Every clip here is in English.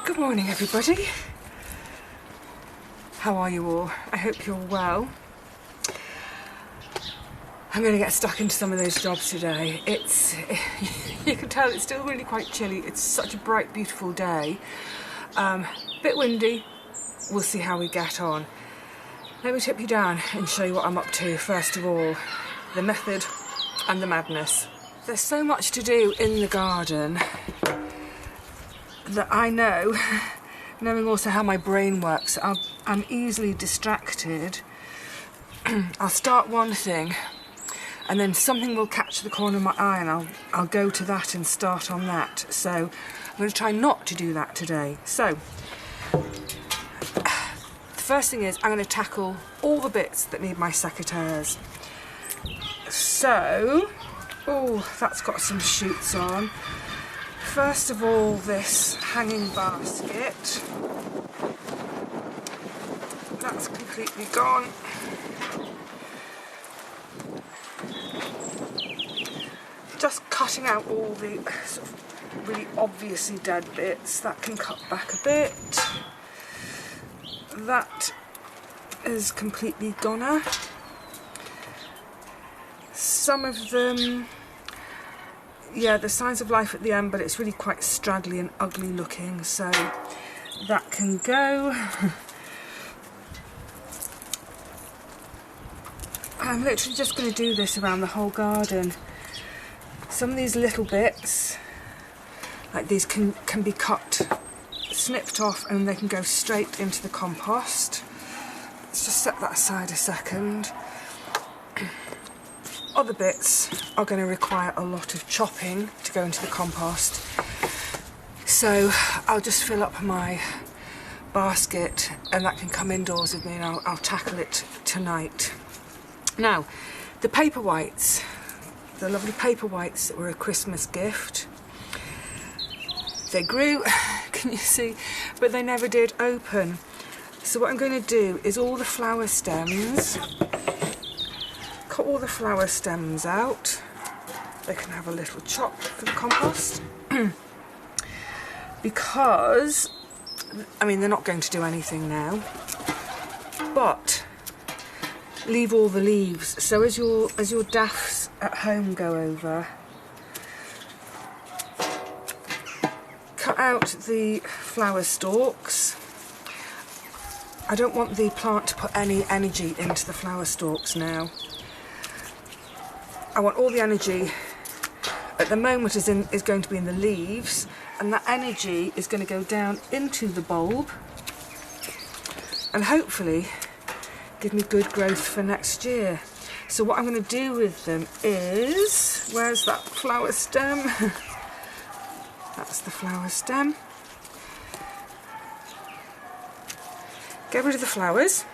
Good morning, everybody. How are you all? I hope you're well. I'm going to get stuck into some of those jobs today. You can tell it's still really quite chilly. It's such a bright, beautiful day. Bit windy. We'll see how we get on. Let me tip you down and show you what I'm up to. First of all, the method and the madness. There's so much to do in the garden that I know, knowing also how my brain works, I'm easily distracted. I'll start one thing and then something will catch the corner of my eye and I'll go to that and start on that. So I'm going to try not to do that today. So the first thing is I'm going to tackle all the bits that need my secateurs. So, oh, that's got some shoots on. First of all, this hanging basket. That's completely gone. Just cutting out all the sort of really obviously dead bits. That can cut back a bit. That is completely goner. Some of them, yeah, there's signs of life at the end, but it's really quite straggly and ugly looking, so that can go. I'm literally just going to do this around the whole garden. Some of these little bits, like these, can be cut, snipped off, and they can go straight into the compost. Let's just set that aside a second. Other bits are going to require a lot of chopping to go into the compost. So I'll just fill up my basket and that can come indoors with me, and I'll tackle it tonight. Now, the paper whites, the lovely paper whites that were a Christmas gift. They grew, can you see? But they never did open. So what I'm going to do is all the flower stems, cut all the flower stems out. They can have a little chop for the compost. Because, I mean, they're not going to do anything now, but leave all the leaves. So as your daffs at home go over, cut out the flower stalks. I don't want the plant to put any energy into the flower stalks now. I want all the energy at the moment is going to be in the leaves, and that energy is going to go down into the bulb and hopefully give me good growth for next year. So what I'm going to do with them is, where's that flower stem? That's the flower stem. Get rid of the flowers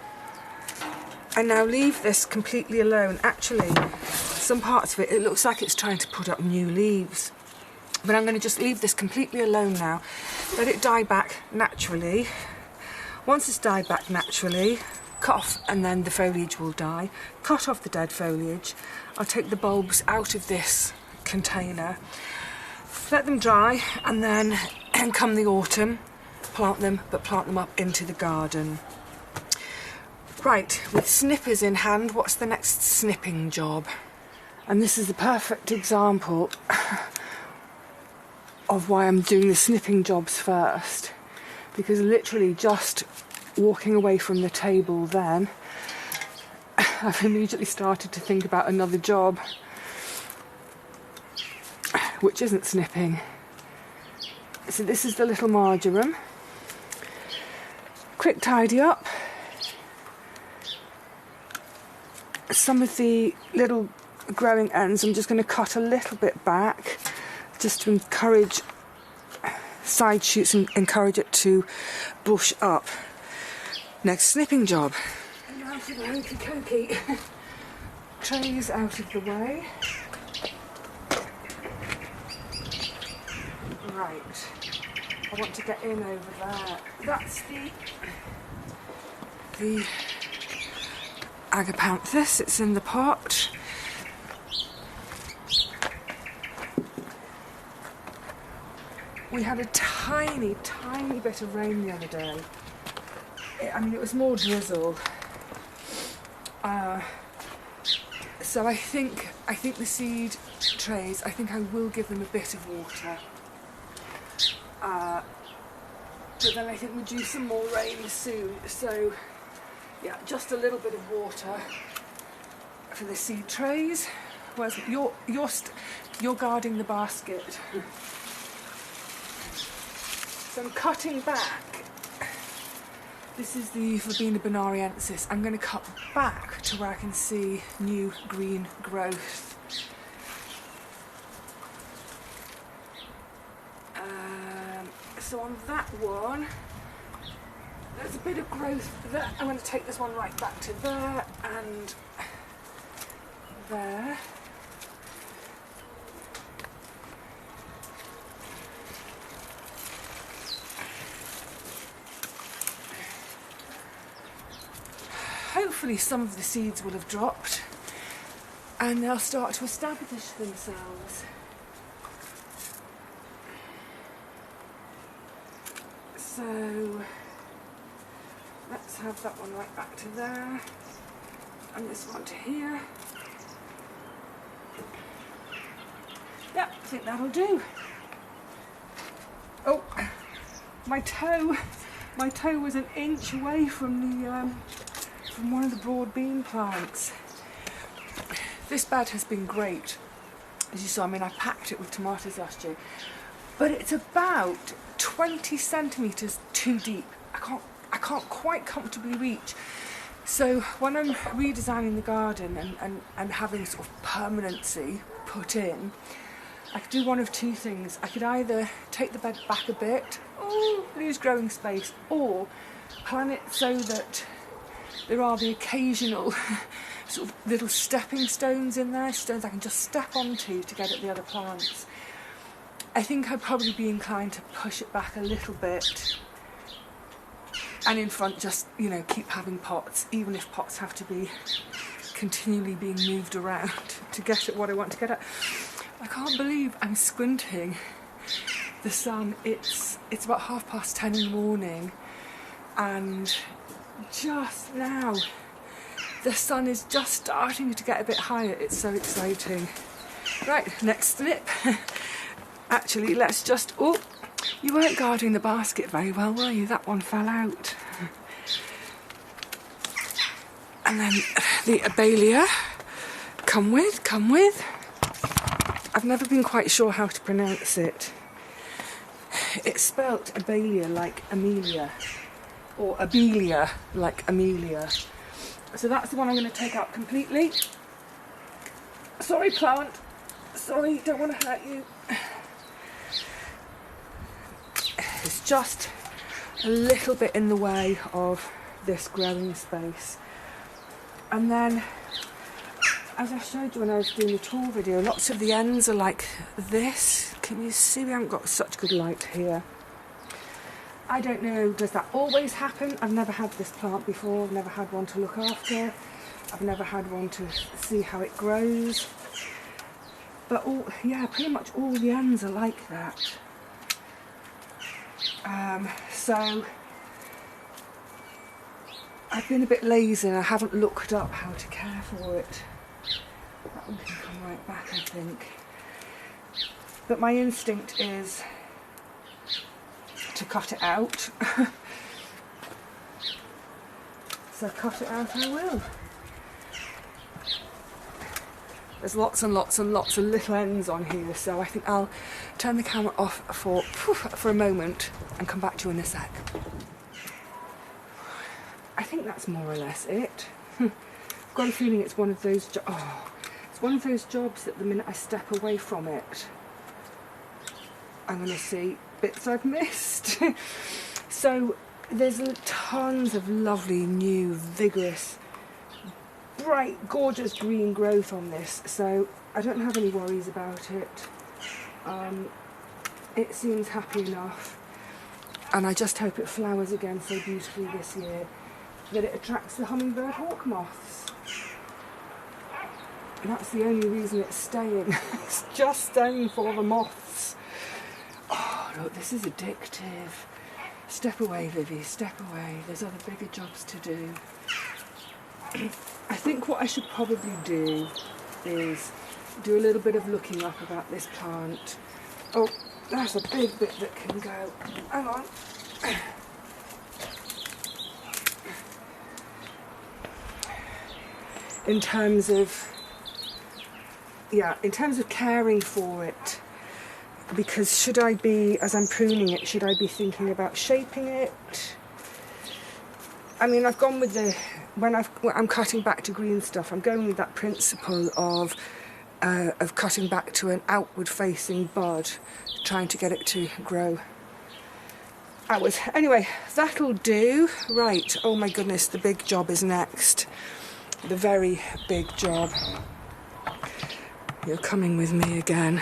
and now leave this completely alone. Actually, some parts of it looks like it's trying to put up new leaves, but I'm going to just leave this completely alone now. Let it die back naturally. Once it's died back naturally, cut off, and then the foliage will die. Cut off the dead foliage. I'll take the bulbs out of this container, let them dry, and then come the autumn, plant them, but plant them up into the garden. Right, with snippers in hand, what's the next snipping job? And this is the perfect example of why I'm doing the snipping jobs first, because literally just walking away from the table then, I've immediately started to think about another job, which isn't snipping. So this is the little marjoram. Quick tidy up. Some of the little growing ends I'm just going to cut a little bit back, just to encourage side shoots and encourage it to bush up. Next snipping job. And now for the hokey cokey. Trays out of the way. Right. I want to get in over there. That's the agapanthus. It's in the pot. We had a tiny, tiny bit of rain the other day. I mean, it was more drizzle. So I think the seed trays, I think I will give them a bit of water. But then I think we'll do some more rain soon. So yeah, just a little bit of water for the seed trays. Whereas you're guarding the basket. So I'm cutting back. This is the Verbena bonariensis. I'm going to cut back to where I can see new green growth. So on that one, there's a bit of growth there. I'm going to take this one right back to there and there. Hopefully some of the seeds will have dropped and they'll start to establish themselves. So let's have that one right back to there and this one to here. Yeah, I think that'll do. Oh, my toe was an inch away from the from one of the broad bean plants. This bed has been great, as you saw. I mean, I packed it with tomatoes last year, but it's about 20 centimetres too deep. I can't quite comfortably reach. So when I'm redesigning the garden and having sort of permanency put in, I could do one of two things. I could either take the bed back a bit, lose growing space, or plan it so that there are the occasional sort of little stepping stones in there, stones I can just step onto to get at the other plants. I think I'd probably be inclined to push it back a little bit, and in front just, you know, keep having pots, even if pots have to be continually being moved around to get at what I want to get at. I can't believe I'm squinting. The sun, it's about 10:30 in the morning, and just now the sun is just starting to get a bit higher. It's so exciting. Right, next snip. Actually, let's just, oh, you weren't guarding the basket very well, were you? That one fell out. And then the Abelia, come with. I've never been quite sure how to pronounce it. It's spelt Abelia like Amelia, or Abelia like Amelia. So that's the one I'm going to take out completely. Sorry, plant. Sorry, don't want to hurt you. It's just a little bit in the way of this growing space. And then, as I showed you when I was doing the tour video, lots of the ends are like this. Can you see? We haven't got such good light here. I don't know, does that always happen? I've never had this plant before. I've never had one to look after. I've never had one to see how it grows. But yeah, pretty much all the ends are like that. So I've been a bit lazy and I haven't looked up how to care for it. That one can come right back, I think. But my instinct is to cut it out. So cut it out I will. There's lots and lots and lots of little ends on here, so I think I'll turn the camera off for a moment and come back to you in a sec. I think that's more or less it. I've got a feeling it's one of those it's one of those jobs that the minute I step away from it, I'm going to see bits I've missed. So there's tons of lovely, new, vigorous, bright, gorgeous green growth on this, so I don't have any worries about it. It seems happy enough, and I just hope it flowers again so beautifully this year that it attracts the hummingbird hawk moths. And that's the only reason it's staying. It's just staying for the moths. Oh, Oh look, this is addictive. Step away, Vivi, step away. There's other bigger jobs to do. I think what I should probably do is do a little bit of looking up about this plant. Oh, that's a big bit that can go. Hang on. In terms of caring for it, because should I be, as I'm pruning it, should I be thinking about shaping it? I mean, I've gone with when I'm cutting back to green stuff, I'm going with that principle of cutting back to an outward-facing bud, trying to get it to grow outwards. Anyway, that'll do. Right, oh my goodness, the big job is next. The very big job. You're coming with me again.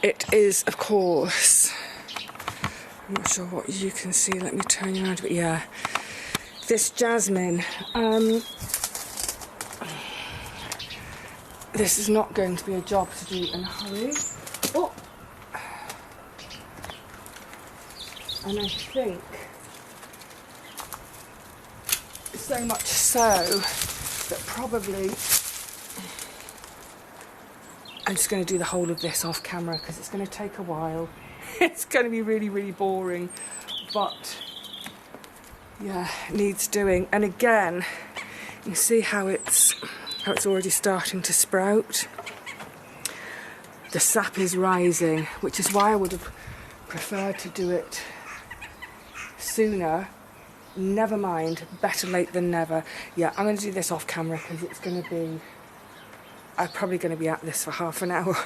It is, of course, I'm not sure what you can see, let me turn you around, but yeah, this jasmine. This is not going to be a job to do in a hurry. Oh! And I think, so much so, that probably I'm just going to do the whole of this off camera because it's going to take a while. It's going to be really, really boring, but yeah, it needs doing. And again, you can see how it's already starting to sprout. The sap is rising, which is why I would have preferred to do it sooner. Never mind, better late than never. Yeah, I'm going to do this off camera because it's going to be, I'm probably going to be at this for half an hour.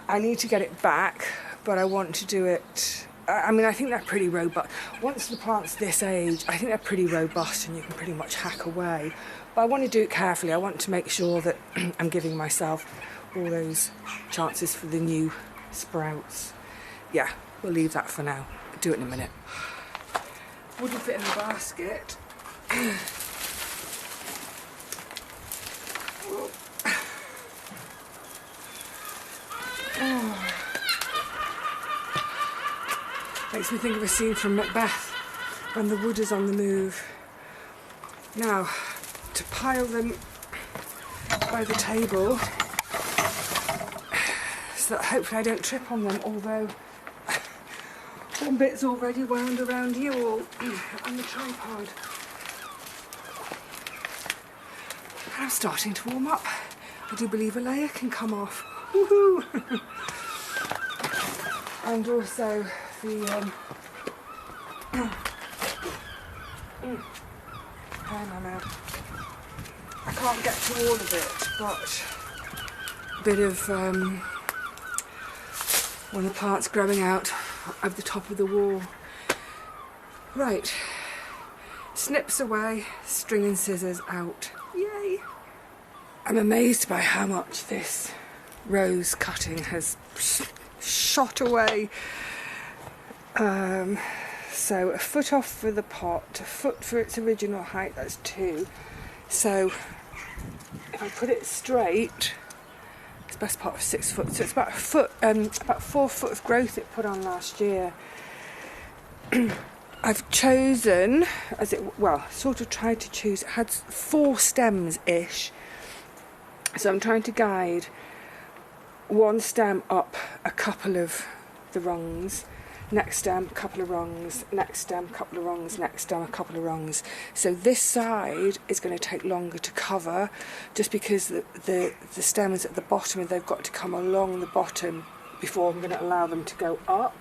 I need to get it back, but I want to do it. I mean, I think they're pretty robust. Once the plant's this age, I think they're pretty robust and you can pretty much hack away. But I want to do it carefully. I want to make sure that I'm giving myself all those chances for the new sprouts. Yeah, we'll leave that for now. I'll do it in a minute. Wouldn't fit in the basket. Oh. Makes me think of a scene from Macbeth when the wood is on the move. Now, to pile them by the table so that hopefully I don't trip on them, although one bit's already wound around you all on the tripod. And I'm starting to warm up. I do believe a layer can come off. Woohoo! And also the I can't get to all of it, but a bit of one of the plants growing out of the top of the wall. Right, snips away, string and scissors out. Yay! I'm amazed by how much this rose cutting has shot away. So a foot off for the pot, a foot for its original height, that's 2. So if I put it straight, it's best part of 6 foot, so it's about a foot, about 4 foot of growth it put on last year. I've chosen, sort of tried to choose, it had 4 stems-ish, so I'm trying to guide one stem up a couple of the rungs, next stem, a couple of rungs, next stem, a couple of rungs, next stem, a couple of rungs. So this side is going to take longer to cover, just because the stems at the bottom, they've got to come along the bottom before I'm going to allow them to go up.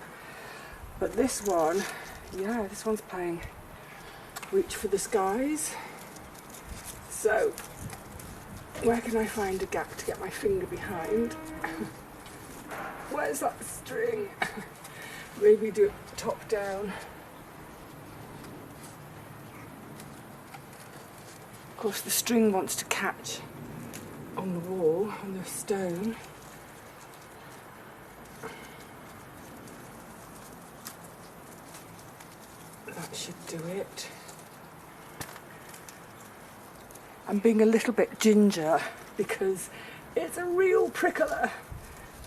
But this one, yeah, this one's playing reach for the skies. So where can I find a gap to get my finger behind? Where's that string? Maybe do it top down. Of course the string wants to catch on the wall, on the stone. That should do it. I'm being a little bit ginger because it's a real prickler,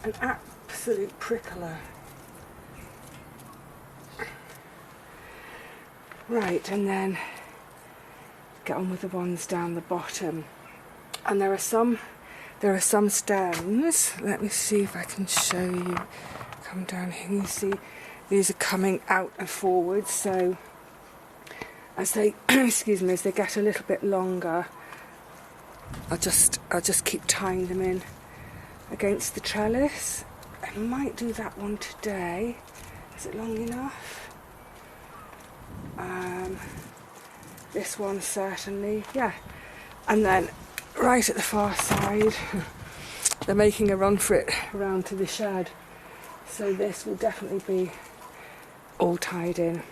an absolute prickler. Right, and then get on with the ones down the bottom. And there are some stems. Let me see if I can show you. Come down here, you see these are coming out and forward, so as they excuse me, as they get a little bit longer, I'll just keep tying them in against the trellis. I might do that one today. Is it long enough? This one certainly, yeah. And then right at the far side, they're making a run for it around to the shed. So this will definitely be all tied in.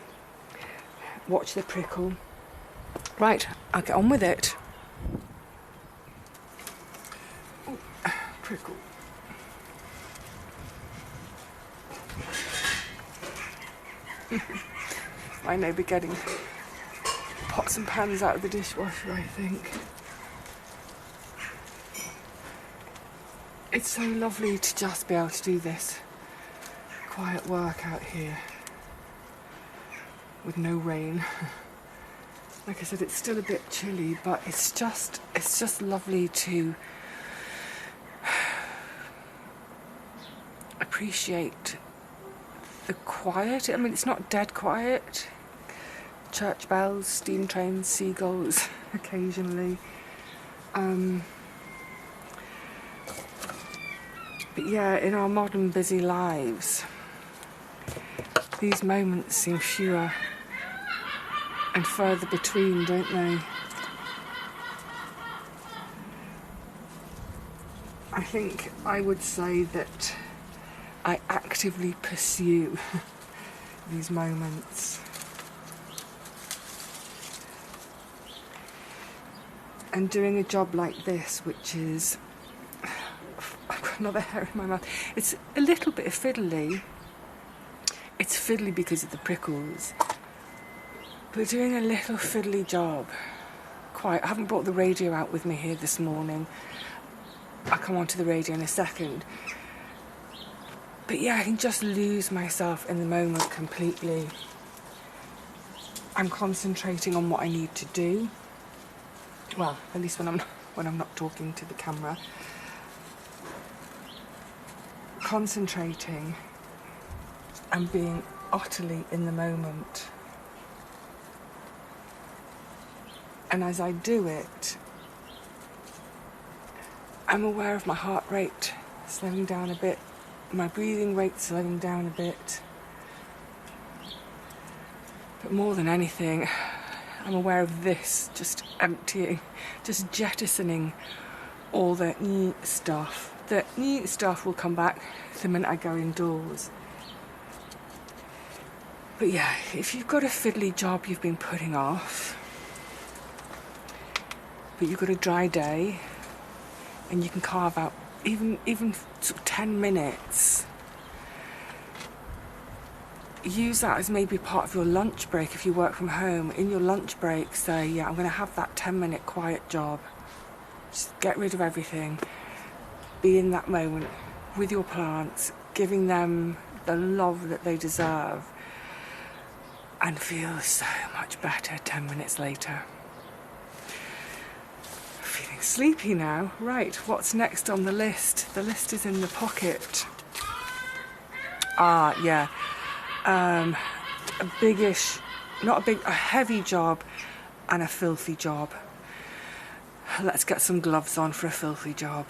Watch the prickle. Right, I'll get on with it. Oh, prickle. I may be getting pots and pans out of the dishwasher, I think. It's so lovely to just be able to do this quiet work out here with no rain. Like I said, it's still a bit chilly, but it's just lovely to appreciate the quiet. I mean, it's not dead quiet. Church bells, steam trains, seagulls occasionally. But yeah, in our modern busy lives, these moments seem fewer and further between, don't they? I think I would say that I actively pursue these moments. And doing a job like this, which is, I've got another hair in my mouth, it's a little bit fiddly. It's fiddly because of the prickles, but doing a little fiddly job. I haven't brought the radio out with me here this morning. I'll come on to the radio in a second. But yeah, I can just lose myself in the moment completely. I'm concentrating on what I need to do. Well, at least when I'm not talking to the camera. Concentrating and being utterly in the moment. And as I do it, I'm aware of my heart rate slowing down a bit, my breathing rate slowing down a bit. But more than anything, I'm aware of this, just emptying, just jettisoning all the stuff. The stuff will come back the minute I go indoors. But yeah, if you've got a fiddly job you've been putting off, but you've got a dry day, and you can carve out even sort of 10 minutes, use that as maybe part of your lunch break if you work from home. In your lunch break, say, yeah, I'm going to have that 10-minute quiet job. Just get rid of everything. Be in that moment with your plants, giving them the love that they deserve, and feel so much better 10 minutes later. Feeling sleepy now. Right, what's next on the list? The list is in the pocket. Ah, yeah. A heavy job and a filthy job. Let's get some gloves on for a filthy job.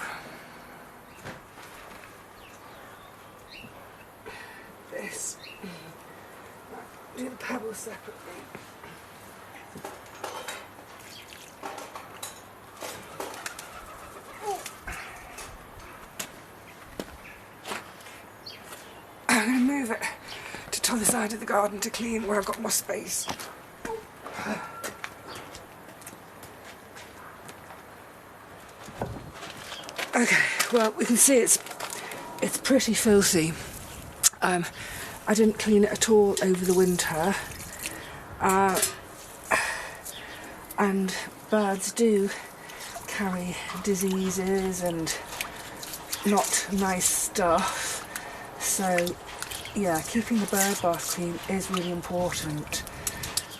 This. Do the pebbles separately. I'm going to move it to the other side of the garden to clean where I've got more space. Okay, well, we can see it's pretty filthy. I didn't clean it at all over the winter, and birds do carry diseases and not nice stuff, so yeah, keeping the bird bath clean is really important.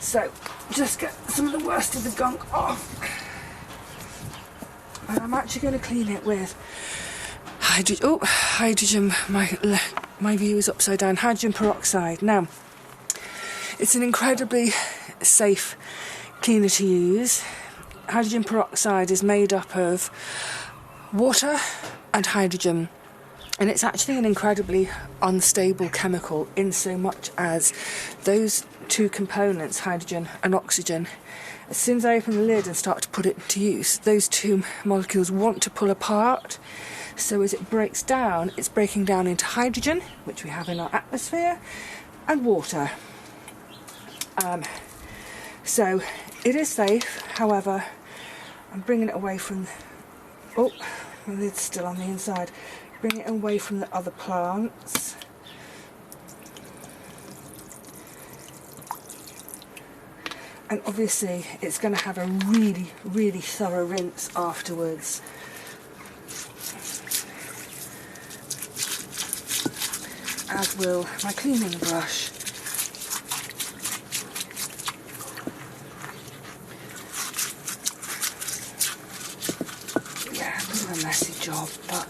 So just get some of the worst of the gunk off. And I'm actually going to clean it with hydrogen, my view is upside down, hydrogen peroxide. Now, it's an incredibly safe cleaner to use. Hydrogen peroxide is made up of water and hydrogen, and it's actually an incredibly unstable chemical in so much as those two components, hydrogen and oxygen, as soon as I open the lid and start to put it to use, those two molecules want to pull apart. So as it breaks down, it's breaking down into hydrogen, which we have in our atmosphere, and water. So it is safe, however, I'm bringing it away from, oh, the lid's still on the inside, bring it away from the other plants. And obviously it's going to have a really, really thorough rinse afterwards. As will my cleaning brush. Yeah, a bit of a messy job, but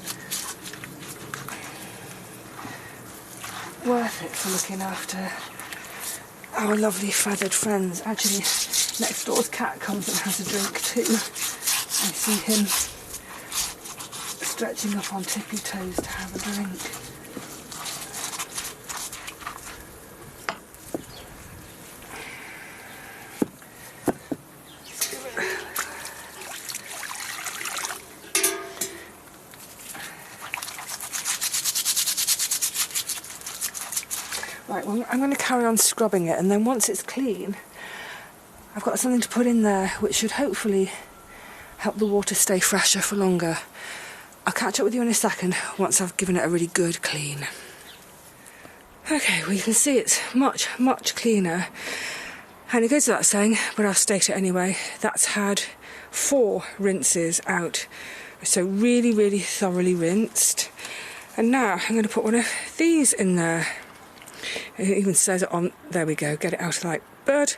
worth it for looking after our lovely feathered friends. Actually, next door's cat comes and has a drink too. I see him stretching up on tippy toes to have a drink. Right, well, I'm going to carry on scrubbing it, and then once it's clean, I've got something to put in there which should hopefully help the water stay fresher for longer. I'll catch up with you in a second once I've given it a really good clean. Okay, well, you can see it's much, much cleaner. And it goes without saying, but I'll state it anyway, that's had 4 rinses out. So really, really thoroughly rinsed. And now I'm going to put one of these in there. It even says it on, there we go, get it out of light. Bird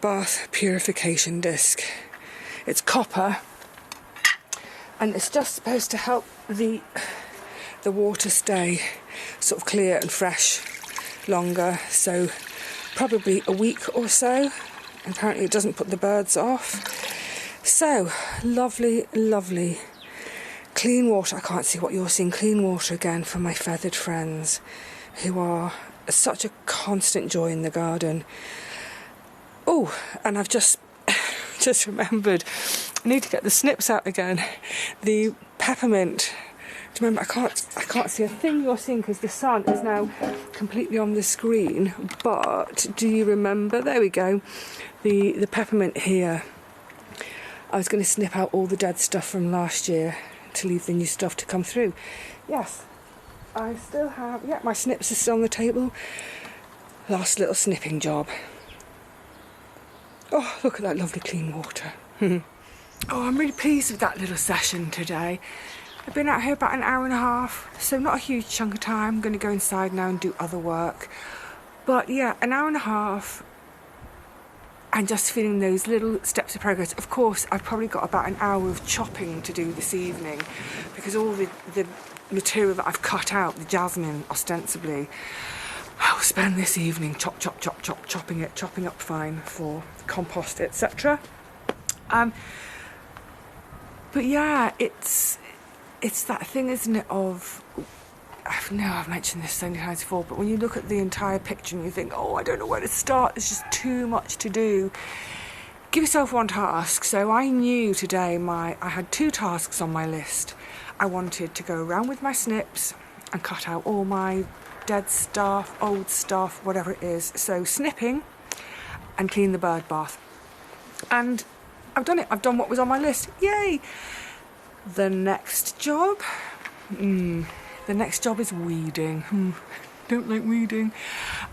Bath Purification Disc. It's copper, and it's just supposed to help the water stay sort of clear and fresh longer, so probably a week or so. Apparently it doesn't put the birds off. So, lovely, lovely clean water. I can't see what you're seeing. Clean water again for my feathered friends who are such a constant joy in the garden. Oh, and I've just remembered, I need to get the snips out again. The peppermint. Do you remember? I can't see a thing you're seeing because the sun is now completely on the screen. But do you remember? There we go. The peppermint here. I was going to snip out all the dead stuff from last year to leave the new stuff to come through. Yes. I still have, yeah, my snips are still on the table. Last little snipping job. Oh, look at that lovely clean water. Oh, I'm really pleased with that little session today. I've been out here about an hour and a half, so not a huge chunk of time. I'm going to go inside now and do other work. But yeah, an hour and a half and just feeling those little steps of progress. Of course, I've probably got about an hour of chopping to do this evening because all the material that I've cut out, the jasmine ostensibly, I'll spend this evening chopping it, chopping up fine for compost, etc. But yeah, it's that thing, isn't it, of, I know I've mentioned this so many times before, but when you look at the entire picture and you think, oh, I don't know where to start, there's just too much to do. Give yourself one task. So I knew today I had 2 tasks on my list. I wanted to go around with my snips and cut out all my dead stuff, old stuff, whatever it is. So snipping and clean the bird bath. And I've done it. I've done what was on my list. Yay! The next job? The next job is weeding. Don't like weeding.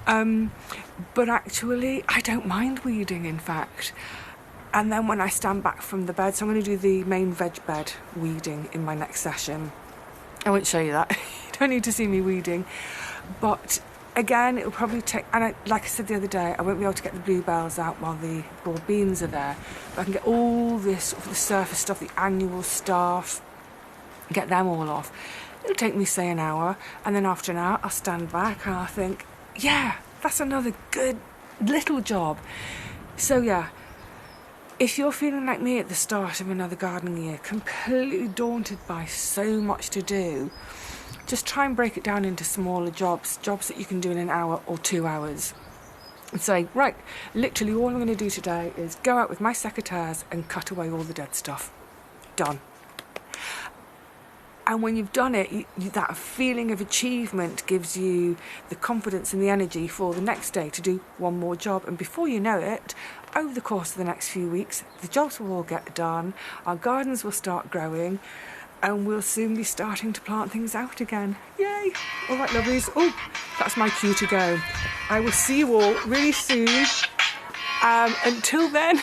But actually, I don't mind weeding, in fact. And then when I stand back from the bed, so I'm going to do the main veg bed weeding in my next session. I won't show you that. You don't need to see me weeding. But again, it'll probably take, and like I said the other day, I won't be able to get the bluebells out while the broad beans are there, but I can get all this, the surface stuff, the annual stuff, get them all off. It'll take me, say, an hour, and then after an hour I'll stand back and I'll think, yeah, that's another good little job. So yeah, if you're feeling like me at the start of another gardening year, completely daunted by so much to do, just try and break it down into smaller jobs that you can do in an hour or 2 hours. And say, right, literally all I'm going to do today is go out with my secateurs and cut away all the dead stuff. Done. And when you've done it, that feeling of achievement gives you the confidence and the energy for the next day to do one more job. And before you know it, over the course of the next few weeks, the jobs will all get done, our gardens will start growing, and we'll soon be starting to plant things out again. Yay! All right, lovelies. Oh, that's my cue to go. I will see you all really soon. Until then,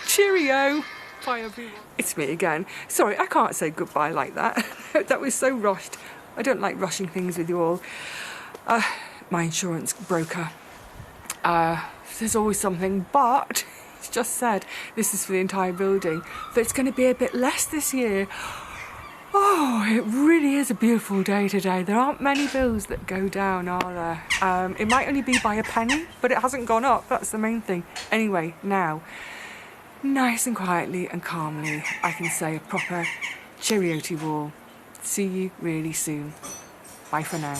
cheerio. Bye, everyone. It's me again. Sorry, I can't say goodbye like that. That was so rushed. I don't like rushing things with you all. My insurance broker. There's always something, but it's just said, this is for the entire building, that it's going to be a bit less this year. Oh, it really is a beautiful day today. There aren't many bills that go down, are there? It might only be by a penny, but it hasn't gone up. That's the main thing. Anyway, now, nice and quietly and calmly, I can say a proper cheerio to you all. See you really soon. Bye for now.